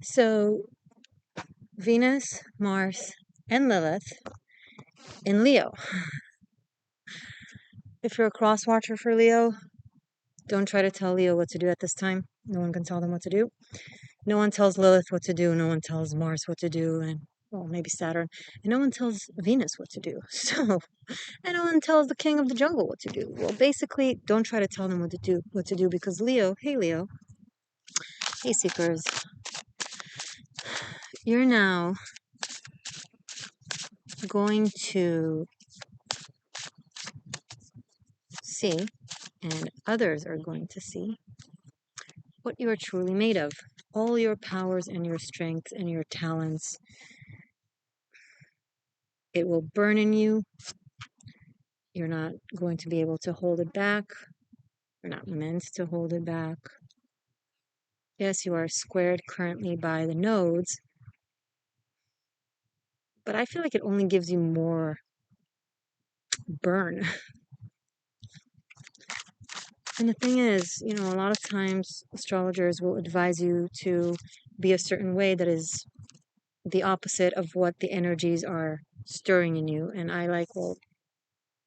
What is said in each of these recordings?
So Venus, Mars, and Lilith in Leo. If you're a cross watcher for Leo, don't try to tell Leo what to do at this time. No one can tell them what to do. No one tells Lilith what to do. No one tells Mars what to do, and well, maybe Saturn. And no one tells Venus what to do. And no one tells the king of the jungle what to do. Well, basically, don't try to tell them what to do because Leo, hey seekers, you're now going to see, and others are going to see, what you are truly made of. All your powers and your strengths and your talents. It will burn in you. You're not going to be able to hold it back. You're not meant to hold it back. Yes, you are squared currently by the nodes, but I feel like it only gives you more burn. And the thing is, a lot of times astrologers will advise you to be a certain way that is the opposite of what the energies are stirring in you. And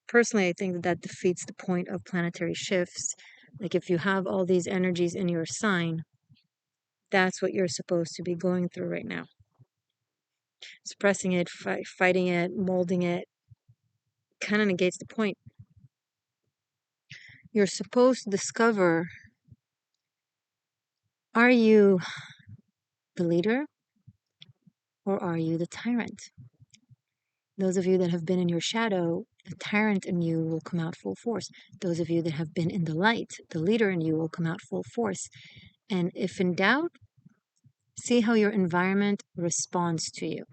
personally, I think that defeats the point of planetary shifts. Like if you have all these energies in your sign, that's what you're supposed to be going through right now. Suppressing it, fighting it, molding it, kind of negates the point. You're supposed to discover, are you the leader or are you the tyrant? Those of you that have been in your shadow, the tyrant in you will come out full force. Those of you that have been in the light, the leader in you will come out full force. And if in doubt, see how your environment responds to you.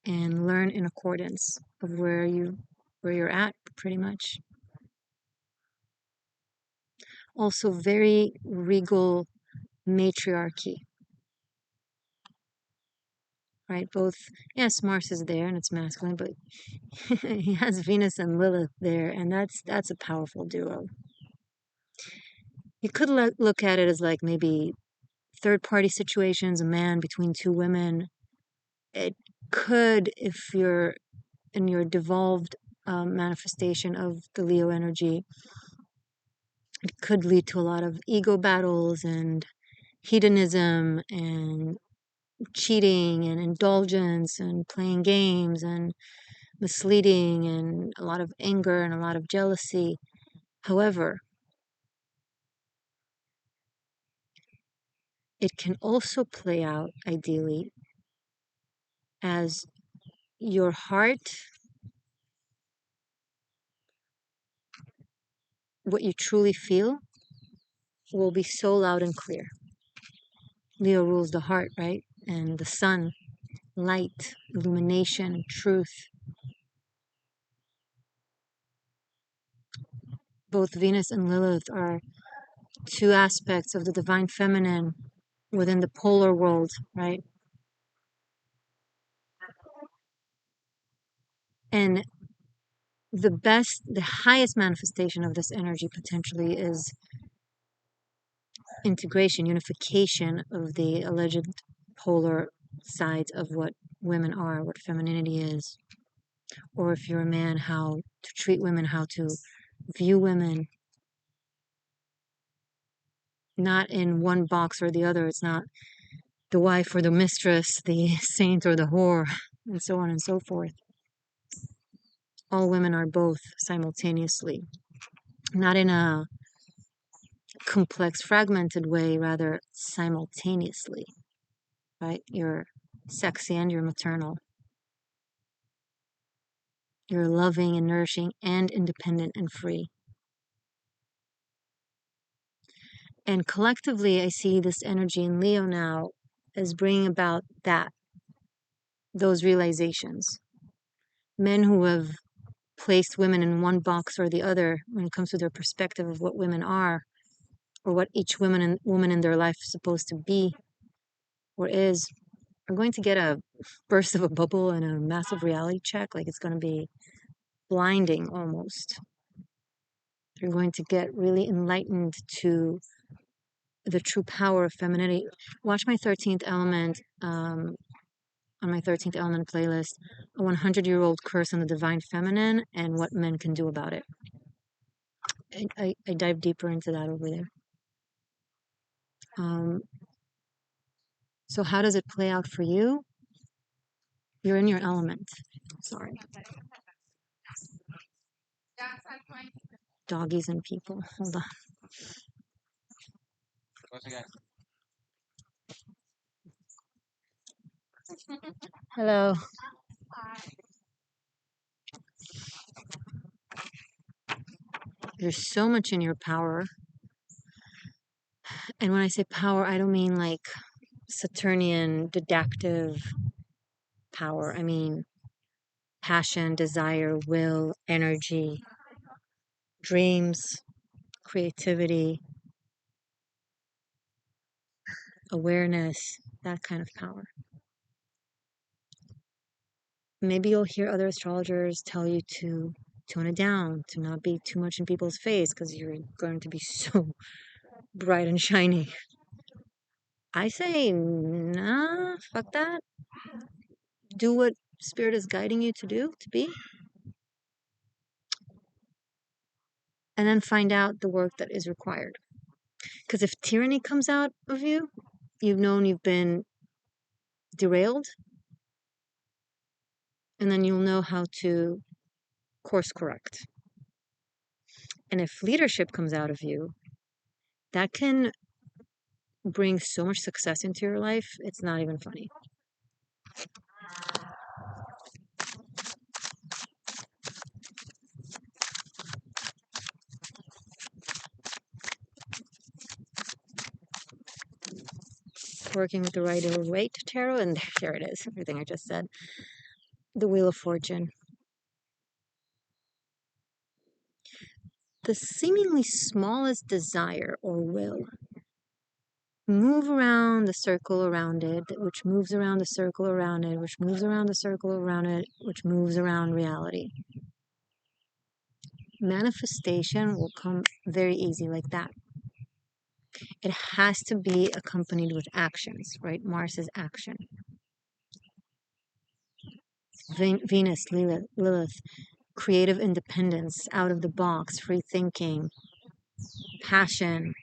And learn in accordance of where you're at, pretty much. Also very regal matriarchy. Right? Both, yes, Mars is there and it's masculine, but he has Venus and Lilith there, and that's a powerful duo. You could look at it as like maybe third-party situations, a man between two women. It could, if you're in your devolved manifestation of the Leo energy, it could lead to a lot of ego battles and hedonism and cheating and indulgence and playing games and misleading and a lot of anger and a lot of jealousy. However, it can also play out ideally as your heart, what you truly feel, will be so loud and clear. Leo rules the heart, right? And the sun, light, illumination, truth. Both Venus and Lilith are two aspects of the divine feminine within the polar world, right? And the highest manifestation of this energy potentially is integration, unification of the alleged polar sides of what women are, what femininity is. Or if you're a man, how to treat women, how to view women. Not in one box or the other. It's not the wife or the mistress, the saint or the whore, and so on and so forth. All women are both simultaneously. Not in a complex, fragmented way, rather simultaneously, right? You're sexy and you're maternal. You're loving and nourishing and independent and free. And collectively, I see this energy in Leo now as bringing about those realizations. Men who have placed women in one box or the other when it comes to their perspective of what women are, or what each woman in their life is supposed to be or is, are going to get a burst of a bubble and a massive reality check. Like it's going to be blinding almost. They're going to get really enlightened to the true power of femininity. Watch my 13th element, on my 13th element playlist, a 100-year-old curse on the divine feminine and what men can do about it. I dive deeper into that over there. So how does it play out for you? You're in your element. Sorry. Doggies and people. Hold on. Hello. You're so much in your power. And when I say power, I don't mean like Saturnian deductive power. I mean passion, desire, will, energy, dreams, creativity, awareness, that kind of power. Maybe you'll hear other astrologers tell you to tone it down, to not be too much in people's face because you're going to be so bright and shiny. I say, nah, fuck that. Do what spirit is guiding you to do, to be. And then find out the work that is required. Because if tyranny comes out of you, you've known you've been derailed, and then you'll know how to course correct. And if leadership comes out of you, that can bring so much success into your life, it's not even funny. Working with the Rider-Waite tarot, and there it is, everything I just said. The Wheel of Fortune. The seemingly smallest desire or will move around the circle around it, which moves around the circle around it, which moves around the circle around it, which moves around reality. Manifestation will come very easy like that. It has to be accompanied with actions, right? Mars is action. Venus, Lilith, creative independence, out of the box, free thinking, passion,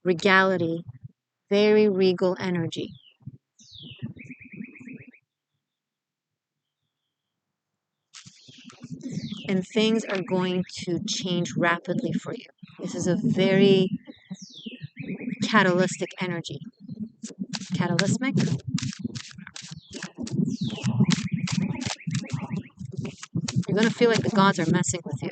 regality, very regal energy. And things are going to change rapidly for you. This is a very catalytic energy. Catalytic? You're going to feel like the gods are messing with you.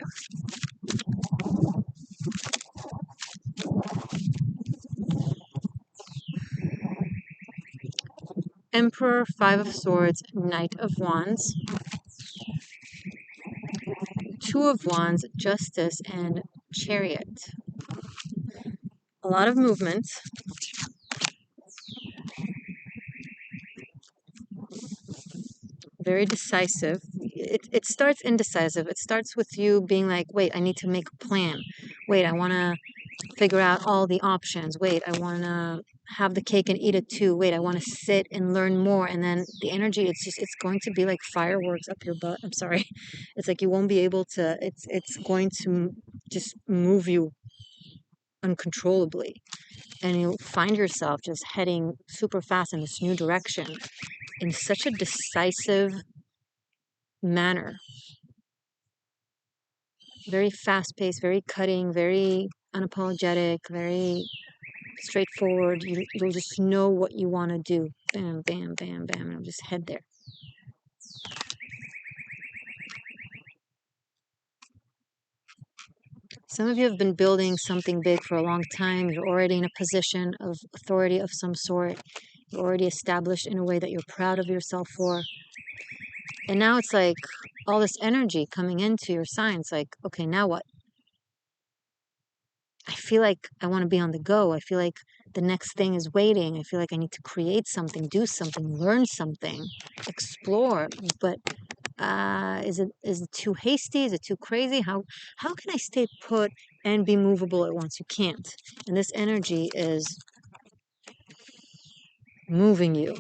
Emperor, Five of Swords, Knight of Wands, Two of Wands, Justice, and Chariot. A lot of movement. Very decisive. It starts indecisive. It starts with you being like, wait, I need to make a plan. Wait, I want to figure out all the options. Wait, I want to have the cake and eat it too. Wait, I want to sit and learn more. And then the energy, it's going to be like fireworks up your butt. I'm sorry. It's like you won't be able to, it's going to just move you uncontrollably. And you'll find yourself just heading super fast in this new direction in such a decisive manner. Very fast paced, very cutting, very unapologetic, very straightforward. You'll just know what you want to do. Bam, bam, bam, bam, and I'll just head there. Some of you have been building something big for a long time. You're already in a position of authority of some sort. You're already established in a way that you're proud of yourself for. And now it's like all this energy coming into your signs. Like, okay, now what? I feel like I want to be on the go. I feel like the next thing is waiting. I feel like I need to create something, do something, learn something, explore. But Is it too hasty? Is it too crazy? How can I stay put and be movable at once? You can't. And this energy is moving you,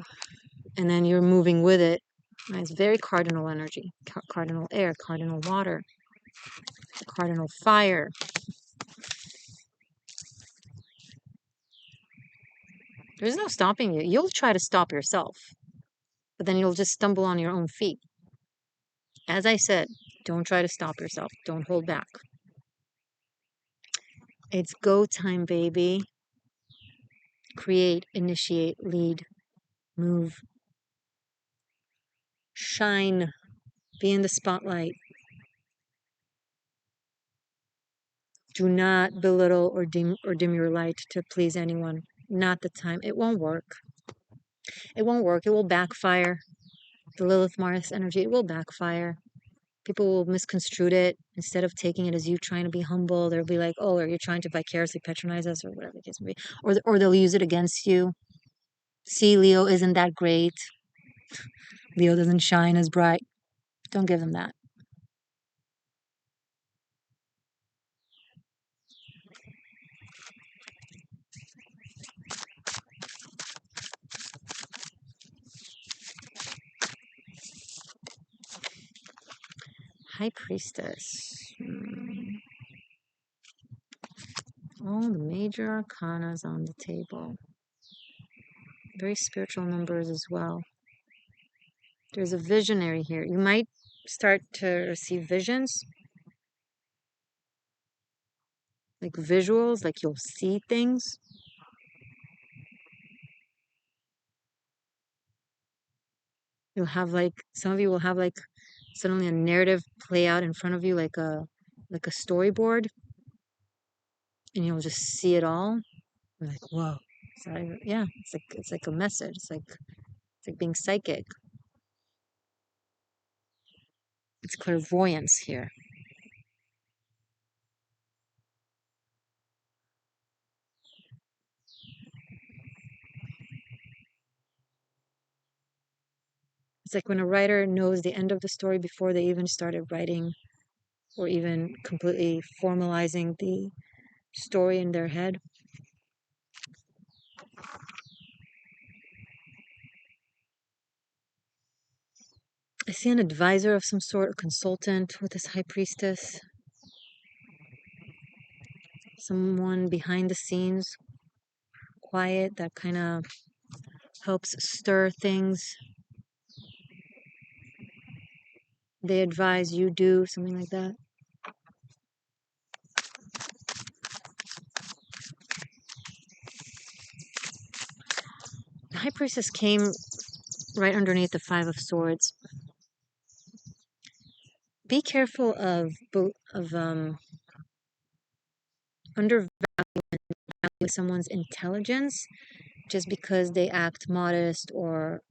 and then you're moving with it. It's very cardinal energy, cardinal air, cardinal water, cardinal fire. There's no stopping you. You'll try to stop yourself, but then you'll just stumble on your own feet. As I said, don't try to stop yourself. Don't hold back. It's go time, baby. Create, initiate, lead, move, shine, be in the spotlight. Do not belittle or dim your light to please anyone. Not the time. It won't work. It won't work. It will backfire. The Lilith Mars energy, it will backfire. People will misconstrue it. Instead of taking it as you trying to be humble, they'll be like, oh, are you trying to vicariously patronize us, or whatever the case may be. Or they'll use it against you. See, Leo isn't that great. Leo doesn't shine as bright. Don't give them that. High Priestess. All the major arcanas on the table. Very spiritual numbers as well. There's a visionary here. You might start to receive visions. Like visuals, like you'll see things. You'll have like, some of you will have like suddenly a narrative play out in front of you like a storyboard, and you'll just see it all. You're like, whoa. So yeah, it's like a message. It's like being psychic. It's clairvoyance here. It's like when a writer knows the end of the story before they even started writing or even completely formalizing the story in their head. I see an advisor of some sort, a consultant with this high priestess. Someone behind the scenes, quiet, that kind of helps stir things. They advise, you do, something like that. The high priestess came right underneath the Five of Swords. Be careful of undervaluing someone's intelligence just because they act modest or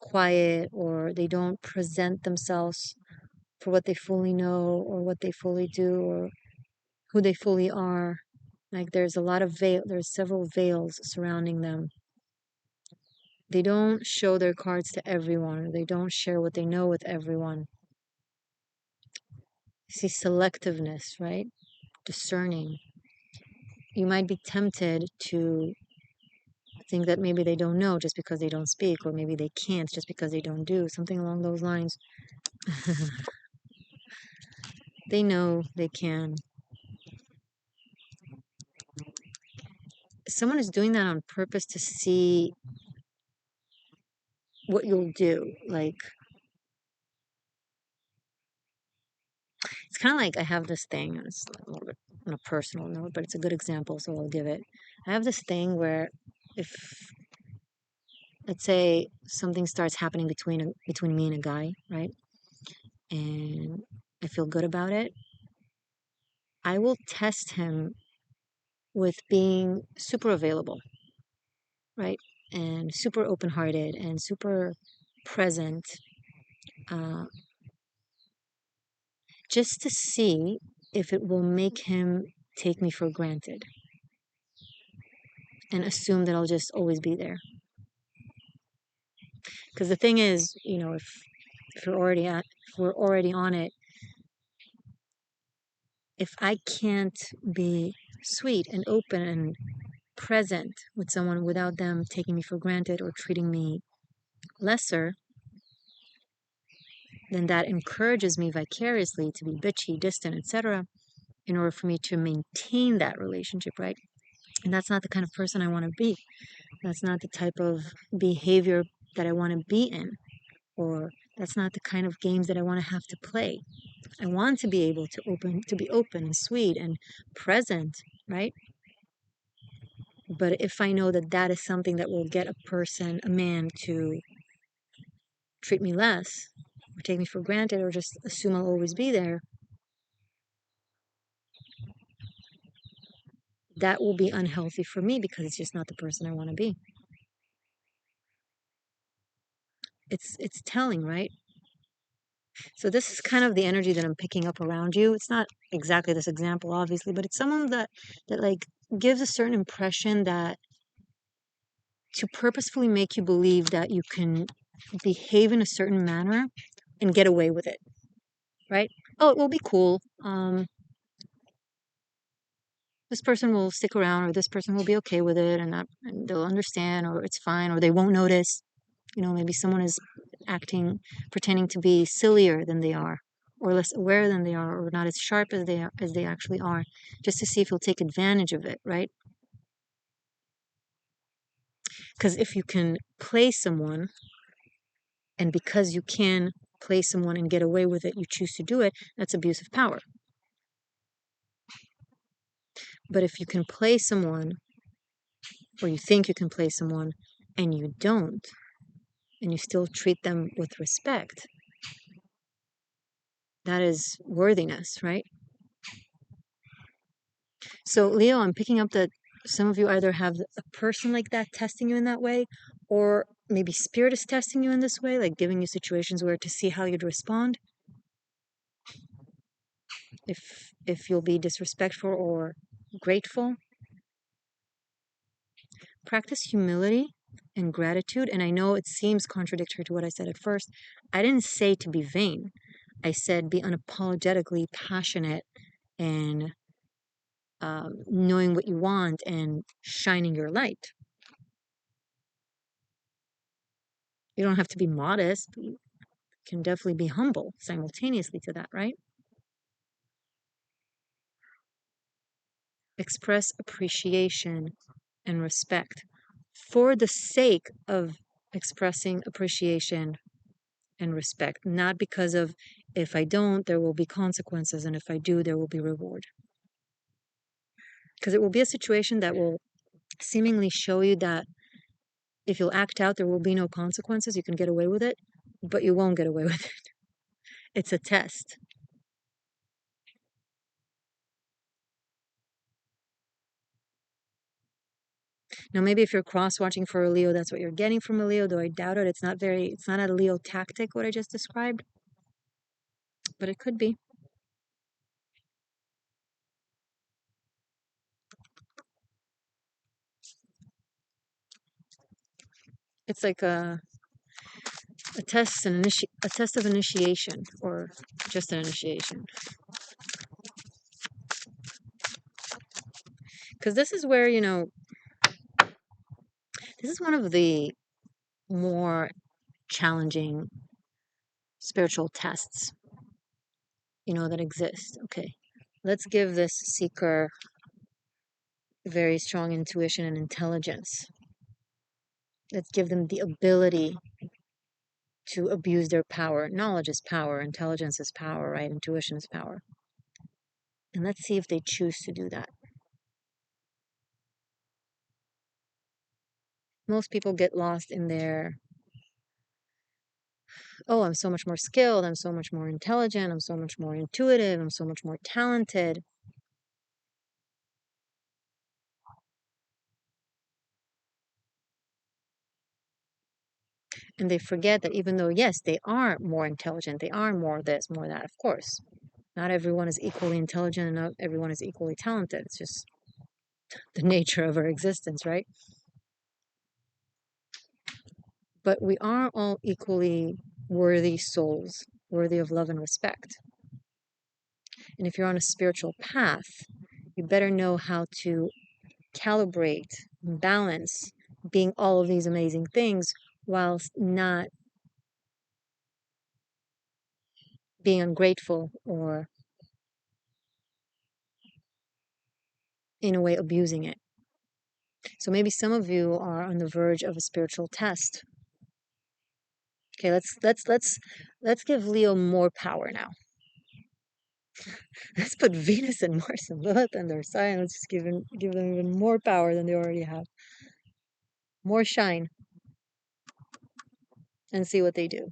quiet, or they don't present themselves for what they fully know or what they fully do or who they fully are. Like there's a lot of there's several veils surrounding them. They don't show their cards to everyone, or they don't share what they know with everyone. You see selectiveness, right? Discerning. You might be tempted to think that maybe they don't know just because they don't speak, or maybe they can't just because they don't do, something along those lines. They know they can. Someone is doing that on purpose to see what you'll do. Like, it's kind of like I have this thing, it's a little bit on a personal note, but it's a good example, so I'll give it. I have this thing where if, let's say, something starts happening between me and a guy, right? And I feel good about it, I will test him with being super available, right? And super open-hearted and super present, uh, just to see if it will make him take me for granted and assume that I'll just always be there. Because the thing is, if if we're already on it, if I can't be sweet and open and present with someone without them taking me for granted or treating me lesser, then that encourages me vicariously to be bitchy, distant, etc., in order for me to maintain that relationship, right? And that's not the kind of person I want to be. That's not the type of behavior that I want to be in, or that's not the kind of games that I want to have to play. I want to be able to be open and sweet and present, right? But if I know that that is something that will get a man, to treat me less, or take me for granted, or just assume I'll always be there, that will be unhealthy for me because it's just not the person I want to be. It's telling, right? So this is kind of the energy that I'm picking up around you. It's not exactly this example, obviously, but it's someone that like gives a certain impression that to purposefully make you believe that you can behave in a certain manner and get away with it, right? Oh, it will be cool. This person will stick around, or this person will be okay with it, and they'll understand, or it's fine, or they won't notice. Maybe someone is pretending to be sillier than they are, or less aware than they are, or not as sharp as they actually are, just to see if you'll take advantage of it, right? Because if you can play someone, and because you can play someone and get away with it, you choose to do it, that's abuse of power. But if you can play someone, or you think you can play someone, and you don't, and you still treat them with respect, that is worthiness, right? So, Leo, I'm picking up that some of you either have a person like that testing you in that way, or maybe spirit is testing you in this way, like giving you situations where to see how you'd respond. If you'll be disrespectful or grateful. Practice humility and gratitude. And I know it seems contradictory to what I said at first. I didn't say to be vain. I said be unapologetically passionate and knowing what you want and shining your light. You don't have to be modest, but you can definitely be humble simultaneously to that, right? Express appreciation and respect for the sake of expressing appreciation and respect, not because of if I don't, there will be consequences, and if I do, there will be reward. Because it will be a situation that will seemingly show you that if you'll act out, there will be no consequences. You can get away with it, but you won't get away with it. It's a test. Now, maybe if you're cross-watching for a Leo, that's what you're getting from a Leo, though I doubt it. It's not a Leo tactic, what I just described, but it could be. It's like a test, a test of initiation, or just an initiation. Because this is where, this is one of the more challenging spiritual tests, that exist. Okay, let's give this seeker very strong intuition and intelligence. Let's give them the ability to abuse their power. Knowledge is power, intelligence is power, right? Intuition is power. And let's see if they choose to do that. Most people get lost in their, oh, I'm so much more skilled, I'm so much more intelligent, I'm so much more intuitive, I'm so much more talented. And they forget that even though, yes, they are more intelligent, they are more this, more that, of course. Not everyone is equally intelligent and not everyone is equally talented. It's just the nature of our existence, right? But we are all equally worthy souls, worthy of love and respect. And if you're on a spiritual path, you better know how to calibrate, balance being all of these amazing things whilst not being ungrateful or in a way abusing it. So maybe some of you are on the verge of a spiritual test. Okay, let's give Leo more power now. Let's put Venus and Mars and Lilith and their sign. Let's just give them even more power than they already have. More shine. And see what they do.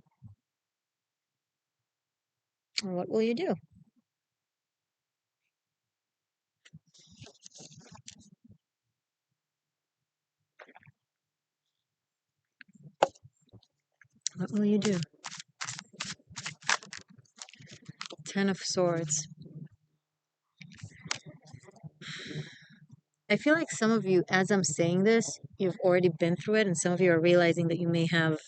And what will you do? What will you do? Ten of Swords. I feel like some of you, as I'm saying this, you've already been through it, and some of you are realizing that you may have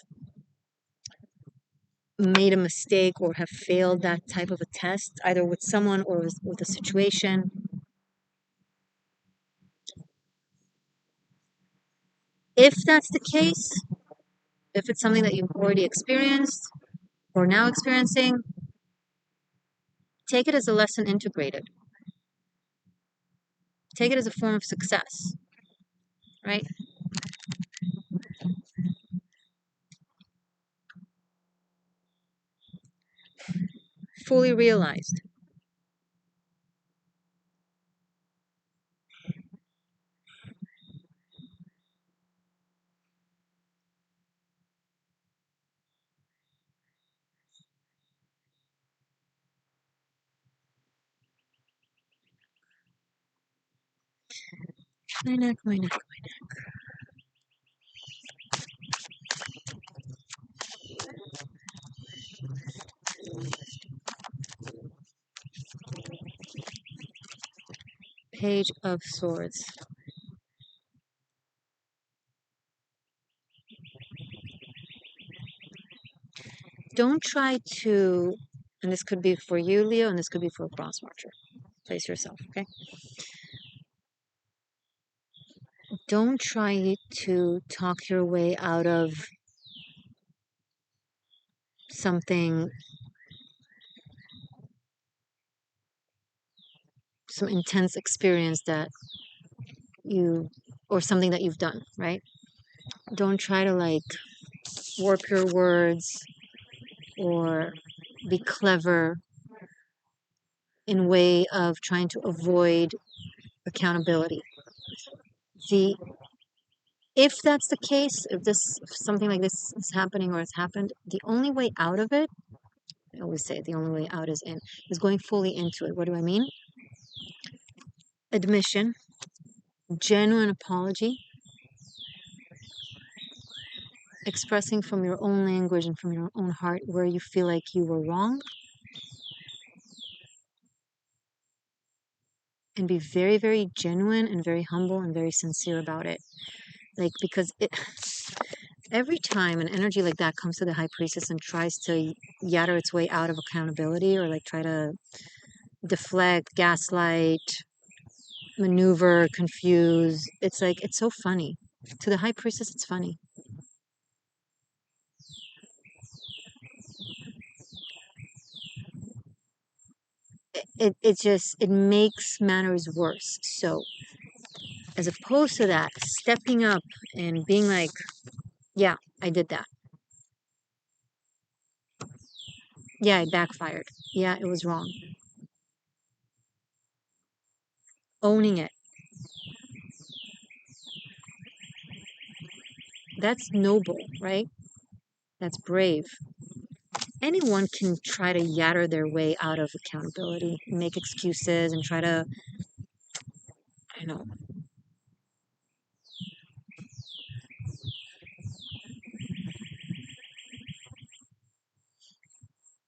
made a mistake or have failed that type of a test, either with someone or with a situation. If that's the case, if it's something that you've already experienced or now experiencing, take it as a lesson integrated. Take it as a form of success, right? Fully realized. My neck, my neck, my neck. Page of Swords. Don't try to, and this could be for you, Leo, and this could be for a cross watcher. Place yourself, okay? Don't try to talk your way out of something, some intense experience that you, or something that you've done, right? Don't try to like warp your words or be clever in way of trying to avoid accountability. The If that's the case, if something like this is happening or has happened, the only way out of it, I always say the only way out is going fully into it. What do I mean? Admission, genuine apology, expressing from your own language and from your own heart where you feel like you were wrong, and be very, very genuine and very humble and very sincere about it. Like, because every time an energy like that comes to the high priestess and tries to yatter its way out of accountability or like try to deflect, gaslight, maneuver, confuse, it's like, it's so funny. To the high priestess, it's funny. It makes matters worse. So as opposed to that, stepping up and being like, yeah, I did that. Yeah, it backfired. Yeah, it was wrong. Owning it. That's noble, right? That's brave. Anyone can try to yatter their way out of accountability, make excuses, and try to, I don't know.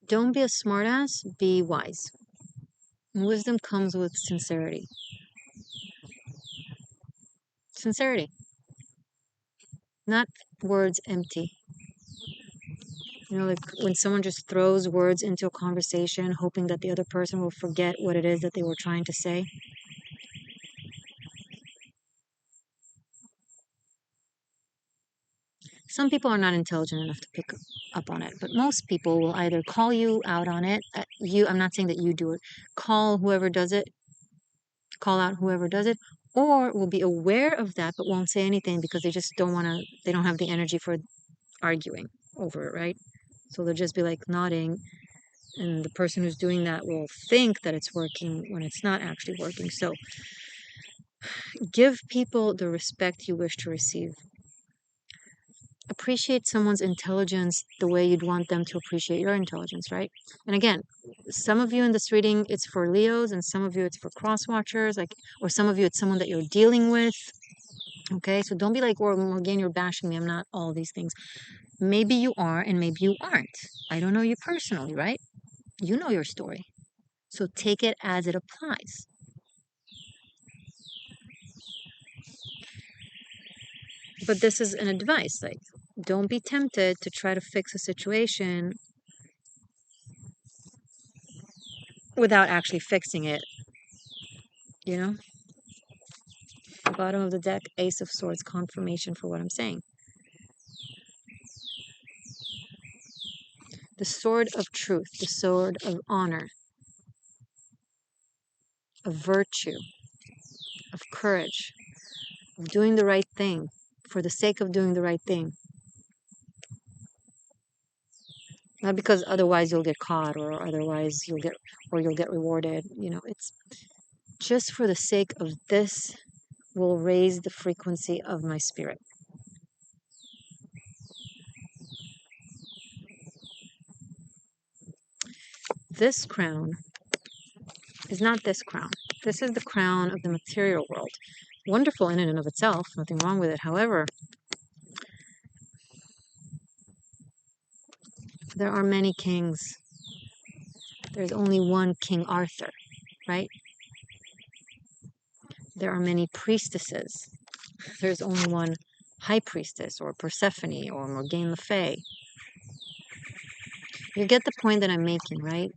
Don't be a smartass, be wise. And wisdom comes with sincerity. Sincerity. Not words empty. You know, like when someone just throws words into a conversation, hoping that the other person will forget what it is that they were trying to say. Some people are not intelligent enough to pick up on it, but most people will either call you out on it. I'm not saying that you do it. Call whoever does it, call out whoever does it, or will be aware of that but won't say anything because they just don't want to, they don't have the energy for arguing over it, right? So they'll just be like nodding, and the person who's doing that will think that it's working when it's not actually working. So give people the respect you wish to receive. Appreciate someone's intelligence the way you'd want them to appreciate your intelligence, right? And again, some of you in this reading, it's for Leos, and some of you it's for cross watchers, like, or some of you it's someone that you're dealing with. Okay, so don't be like, well, Morgainne, you're bashing me. I'm not all these things. Maybe you are, and maybe you aren't. I don't know you personally, right? You know your story. So take it as it applies. But this is an advice, like, don't be tempted to try to fix a situation without actually fixing it, you know? Bottom of the deck, Ace of Swords, confirmation for what I'm saying. The sword of truth, the sword of honor, of virtue, of courage, of doing the right thing for the sake of doing the right thing. Not because otherwise you'll get caught, or otherwise you'll get rewarded. You know, it's just for the sake of this will raise the frequency of my spirit. This crown is not this crown. This is the crown of the material world. Wonderful in and of itself, nothing wrong with it. However, there are many kings. There's only one King Arthur, right? There are many priestesses. There's only one high priestess, or Persephone, or Morgainne le Fay. You get the point that I'm making, right?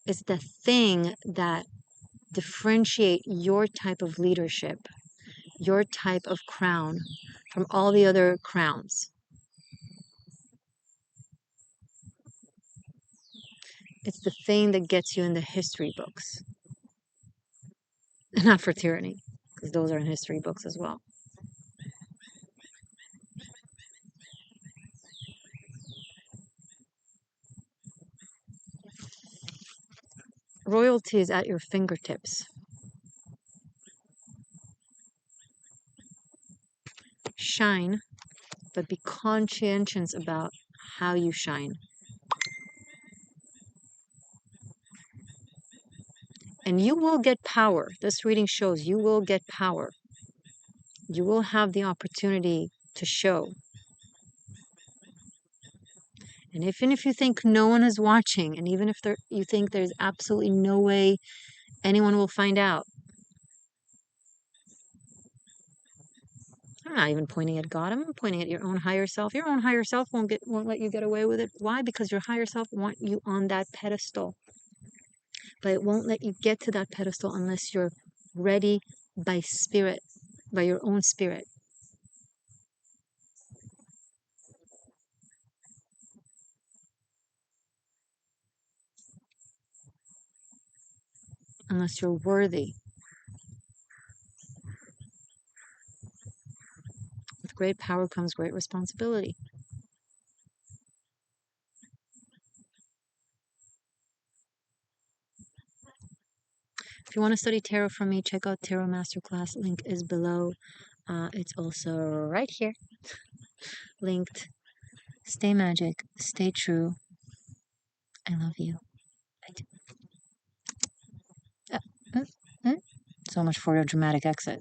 It's the thing that differentiate your type of leadership, your type of crown from all the other crowns. It's the thing that gets you in the history books. Not for tyranny, because those are in history books as well. Royalty is at your fingertips. Shine, but be conscientious about how you shine. And you will get power. This reading shows you will get power. You will have the opportunity to show. And even if you think no one is watching, and even if you think there's absolutely no way anyone will find out, I'm not even pointing at God. I'm pointing at your own higher self. Your own higher self won't let you get away with it. Why? Because your higher self want you on that pedestal. But it won't let you get to that pedestal unless you're ready by spirit, by your own spirit. Unless you're worthy. With great power comes great responsibility. If you want to study tarot from me, check out Tarot Masterclass. Link is below. It's also right here. Linked. Stay magic. Stay true. I love you. So much for your dramatic exit.